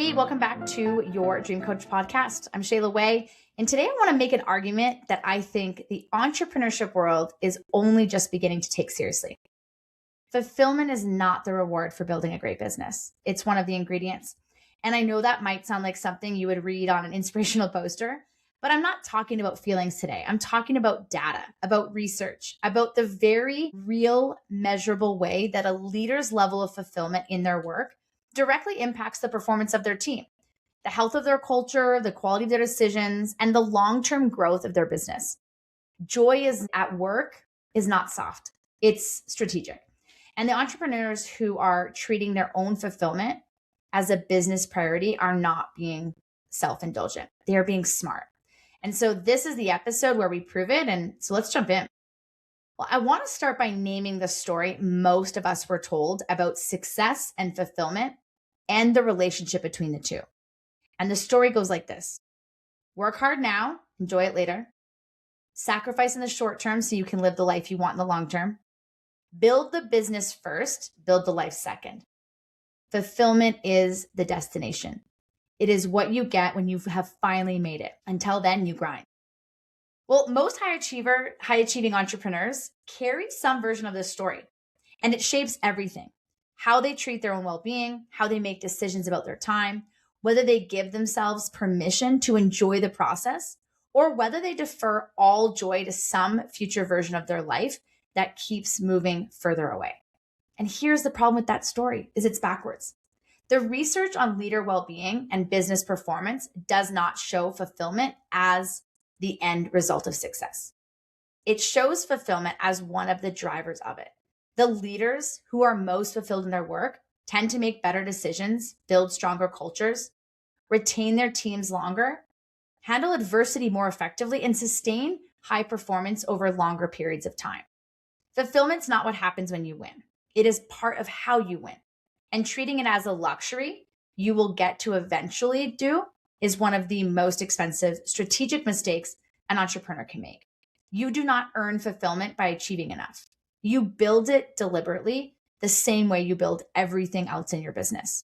Hey, welcome back to your Dream Coach podcast. I'm Shayla Wey, and today I want to make an argument that I think the entrepreneurship world is only just beginning to take seriously. Fulfillment is not the reward for building a great business. It's one of the ingredients. And I know that might sound like something you would read on an inspirational poster, but I'm not talking about feelings today. I'm talking about data, about research, about the very real, measurable way that a leader's level of fulfillment in their work directly impacts the performance of their team, the health of their culture, the quality of their decisions, and the long-term growth of their business. Joy is at work is not soft. It's strategic. And the entrepreneurs who are treating their own fulfillment as a business priority are not being self-indulgent. They are being smart. And so this is the episode where we prove it. And so let's jump in. Well, I want to start by naming the story most of us were told about success and fulfillment and the relationship between the two. And the story goes like this. Work hard now, enjoy it later. Sacrifice in the short term so you can live the life you want in the long term. Build the business first, build the life second. Fulfillment is the destination. It is what you get when you have finally made it. Until then, you grind. Well, most high achieving entrepreneurs carry some version of this story, and it shapes everything. How they treat their own well-being, how they make decisions about their time, whether they give themselves permission to enjoy the process, or whether they defer all joy to some future version of their life that keeps moving further away. And here's the problem with that story is it's backwards. The research on leader well-being and business performance does not show fulfillment as the end result of success. It shows fulfillment as one of the drivers of it. The leaders who are most fulfilled in their work tend to make better decisions, build stronger cultures, retain their teams longer, handle adversity more effectively, and sustain high performance over longer periods of time. Fulfillment's not what happens when you win. It is part of how you win. And treating it as a luxury you will get to eventually do is one of the most expensive strategic mistakes an entrepreneur can make. You do not earn fulfillment by achieving enough. You build it deliberately the same way you build everything else in your business.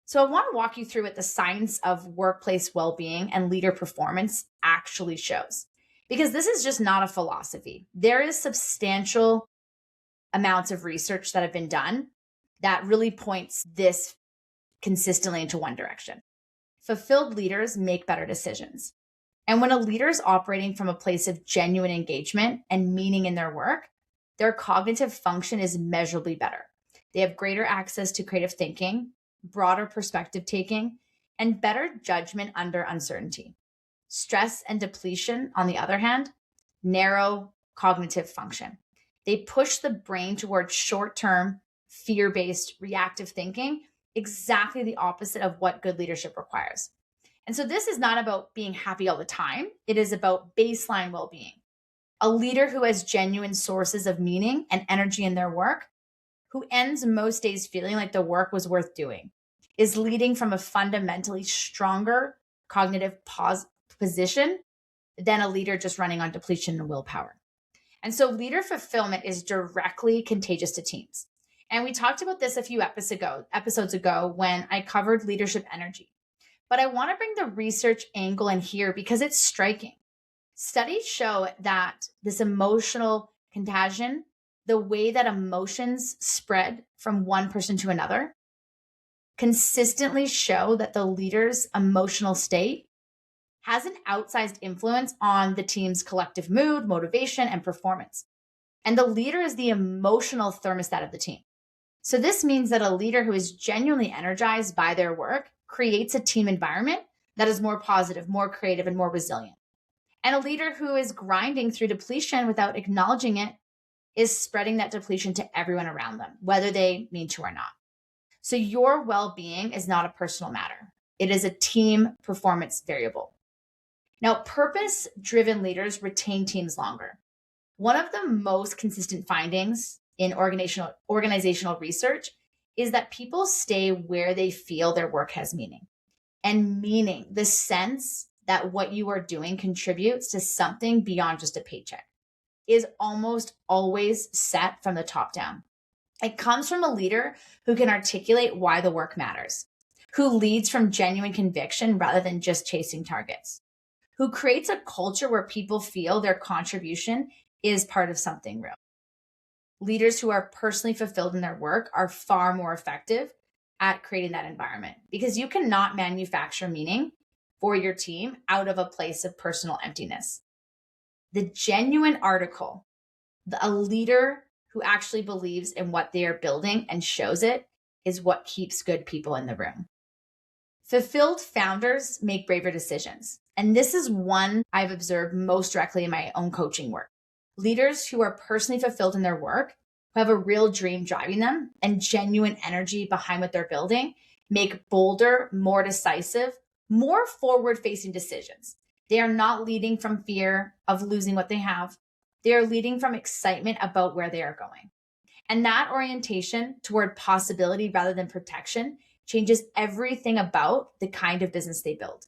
So I want to walk you through what the science of workplace well-being and leader performance actually shows, because this is just not a philosophy. There is substantial amounts of research that have been done that really points this consistently into one direction. Fulfilled leaders make better decisions. And when a leader is operating from a place of genuine engagement and meaning in their work, their cognitive function is measurably better. They have greater access to creative thinking, broader perspective taking, and better judgment under uncertainty. Stress and depletion, on the other hand, narrow cognitive function. They push the brain towards short-term, fear-based, reactive thinking, exactly the opposite of what good leadership requires. And so this is not about being happy all the time. It is about baseline well-being. A leader who has genuine sources of meaning and energy in their work, who ends most days feeling like the work was worth doing, is leading from a fundamentally stronger cognitive position than a leader just running on depletion and willpower. And so leader fulfillment is directly contagious to teams. And we talked about this a few episodes ago when I covered leadership energy. But I want to bring the research angle in here because it's striking. Studies show that this emotional contagion, the way that emotions spread from one person to another, consistently show that the leader's emotional state has an outsized influence on the team's collective mood, motivation, and performance. And the leader is the emotional thermostat of the team. So this means that a leader who is genuinely energized by their work creates a team environment that is more positive, more creative, and more resilient. And a leader who is grinding through depletion without acknowledging it is spreading that depletion to everyone around them, whether they mean to or not. So your well-being is not a personal matter. It is a team performance variable. Now, purpose-driven leaders retain teams longer. One of the most consistent findings in organizational research is that people stay where they feel their work has meaning. And meaning, the sense that what you are doing contributes to something beyond just a paycheck, is almost always set from the top down. It comes from a leader who can articulate why the work matters, who leads from genuine conviction rather than just chasing targets, who creates a culture where people feel their contribution is part of something real. Leaders who are personally fulfilled in their work are far more effective at creating that environment, because you cannot manufacture meaning for your team out of a place of personal emptiness. The genuine article, a leader who actually believes in what they are building and shows it, is what keeps good people in the room. Fulfilled founders make braver decisions. And this is one I've observed most directly in my own coaching work. Leaders who are personally fulfilled in their work, who have a real dream driving them and genuine energy behind what they're building, make bolder, more decisive, more forward-facing decisions. They are not leading from fear of losing what they have. They are leading from excitement about where they are going. And that orientation toward possibility rather than protection changes everything about the kind of business they build.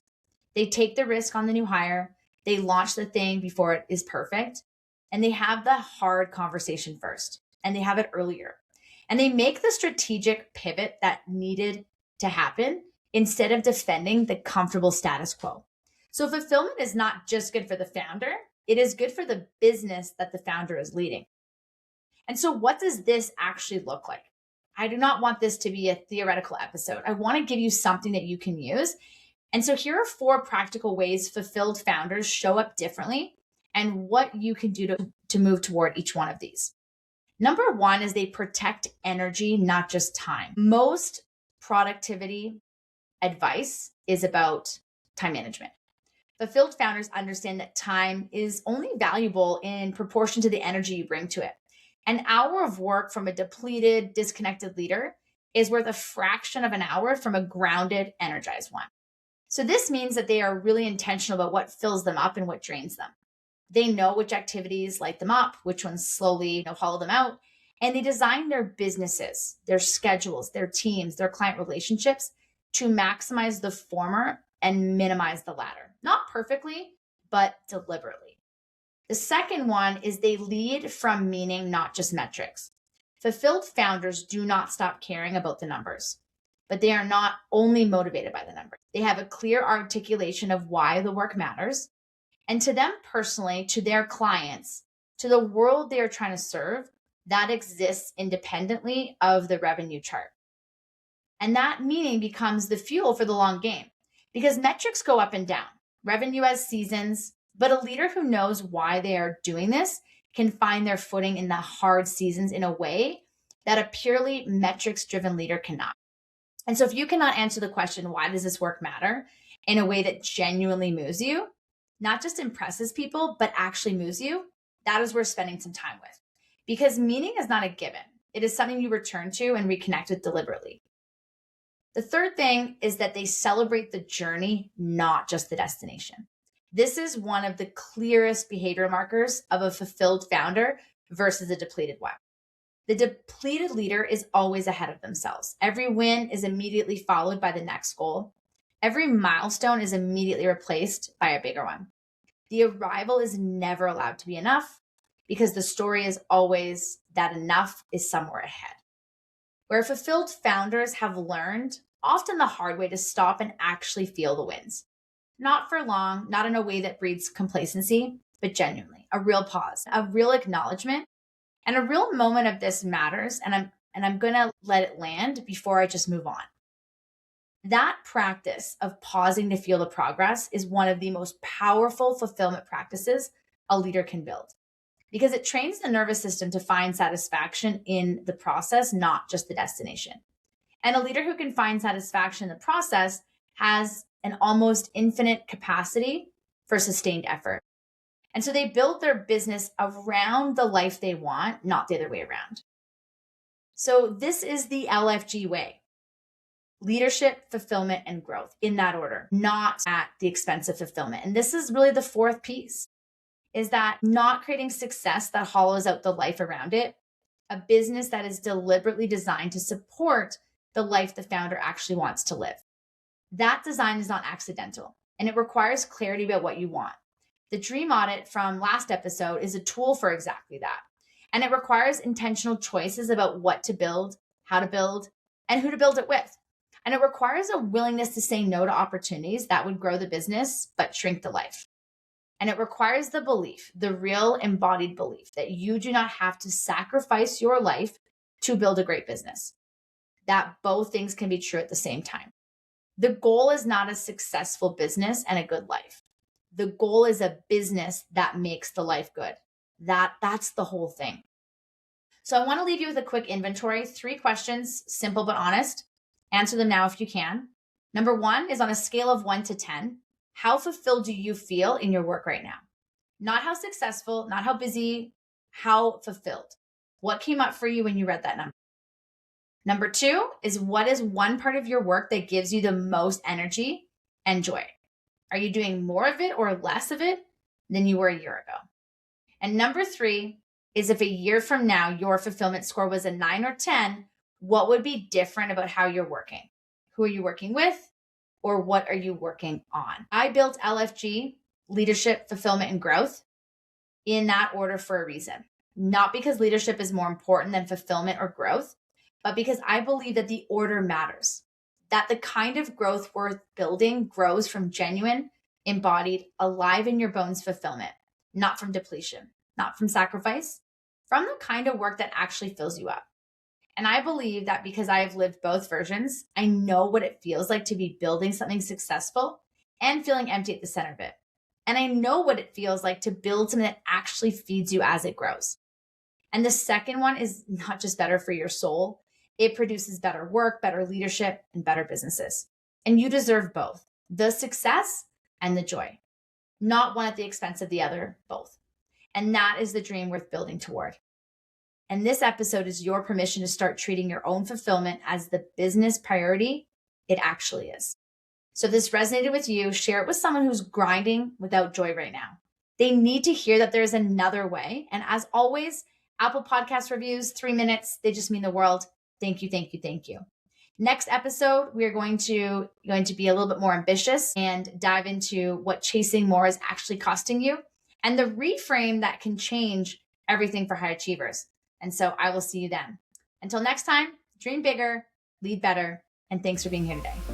They take the risk on the new hire. They launch the thing before it is perfect. And they have the hard conversation first. And they have it earlier. And they make the strategic pivot that needed to happen instead of defending the comfortable status quo. So fulfillment is not just good for the founder. It is good for the business that the founder is leading. And so what does this actually look like? I do not want this to be a theoretical episode. I want to give you something that you can use. And so here are 4 practical ways fulfilled founders show up differently and what you can do to move toward each one of these. Number 1 is they protect energy, not just time. Most productivity advice is about time management. Fulfilled founders understand that time is only valuable in proportion to the energy you bring to it. An hour of work from a depleted, disconnected leader is worth a fraction of an hour from a grounded, energized one. So this means that they are really intentional about what fills them up and what drains them. They know which activities light them up, which ones slowly hollow them out, and they design their businesses, their schedules, their teams, their client relationships to maximize the former and minimize the latter. Not perfectly, but deliberately. The second one is they lead from meaning, not just metrics. Fulfilled founders do not stop caring about the numbers, but they are not only motivated by the numbers. They have a clear articulation of why the work matters. And to them personally, to their clients, to the world they are trying to serve, that exists independently of the revenue chart. And that meaning becomes the fuel for the long game, because metrics go up and down. Revenue has seasons, but a leader who knows why they are doing this can find their footing in the hard seasons in a way that a purely metrics-driven leader cannot. And so if you cannot answer the question, why does this work matter, in a way that genuinely moves you, not just impresses people, but actually moves you, that is worth spending some time with. Because meaning is not a given. It is something you return to and reconnect with deliberately. The third thing is that they celebrate the journey, not just the destination. This is one of the clearest behavior markers of a fulfilled founder versus a depleted one. The depleted leader is always ahead of themselves. Every win is immediately followed by the next goal. Every milestone is immediately replaced by a bigger one. The arrival is never allowed to be enough, because the story is always that enough is somewhere ahead. Where fulfilled founders have learned, often the hard way, to stop and actually feel the wins. Not for long, not in a way that breeds complacency, but genuinely. A real pause, a real acknowledgement, and a real moment of this matters, and I'm going to let it land before I just move on. That practice of pausing to feel the progress is one of the most powerful fulfillment practices a leader can build, because it trains the nervous system to find satisfaction in the process, not just the destination. And a leader who can find satisfaction in the process has an almost infinite capacity for sustained effort. And so they build their business around the life they want, not the other way around. So this is the LFG way: leadership, fulfillment, and growth, in that order, not at the expense of fulfillment. And this is really the fourth piece, is that not creating success that hollows out the life around it, a business that is deliberately designed to support the life the founder actually wants to live. That design is not accidental, and it requires clarity about what you want. The dream audit from last episode is a tool for exactly that. And it requires intentional choices about what to build, how to build, and who to build it with. And it requires a willingness to say no to opportunities that would grow the business, but shrink the life. And it requires the belief, the real embodied belief, that you do not have to sacrifice your life to build a great business. That both things can be true at the same time. The goal is not a successful business and a good life. The goal is a business that makes the life good. That's the whole thing. So I want to leave you with a quick inventory, 3 questions, simple but honest. Answer them now if you can. Number 1 is on a scale of 1 to 10. How fulfilled do you feel in your work right now? Not how successful, not how busy, how fulfilled. What came up for you when you read that number? Number 2 is, what is one part of your work that gives you the most energy and joy? Are you doing more of it or less of it than you were a year ago? And number 3 is, if a year from now your fulfillment score was a 9 or 10, what would be different about how you're working? Who are you working with? Or what are you working on? I built LFG, leadership, fulfillment, and growth, in that order for a reason. Not because leadership is more important than fulfillment or growth, but because I believe that the order matters. That the kind of growth worth building grows from genuine, embodied, alive in your bones fulfillment, not from depletion, not from sacrifice, from the kind of work that actually fills you up. And I believe that because I have lived both versions, I know what it feels like to be building something successful and feeling empty at the center of it. And I know what it feels like to build something that actually feeds you as it grows. And the second one is not just better for your soul, it produces better work, better leadership, and better businesses. And you deserve both, the success and the joy, not one at the expense of the other, both. And that is the dream worth building toward. And this episode is your permission to start treating your own fulfillment as the business priority it actually is. So if this resonated with you, share it with someone who's grinding without joy right now. They need to hear that there's another way. And as always, Apple Podcast reviews, 3 minutes, they just mean the world. Thank you, thank you, thank you. Next episode, we are going to be a little bit more ambitious and dive into what chasing more is actually costing you and the reframe that can change everything for high achievers. And so I will see you then. Until next time, dream bigger, lead better, and thanks for being here today.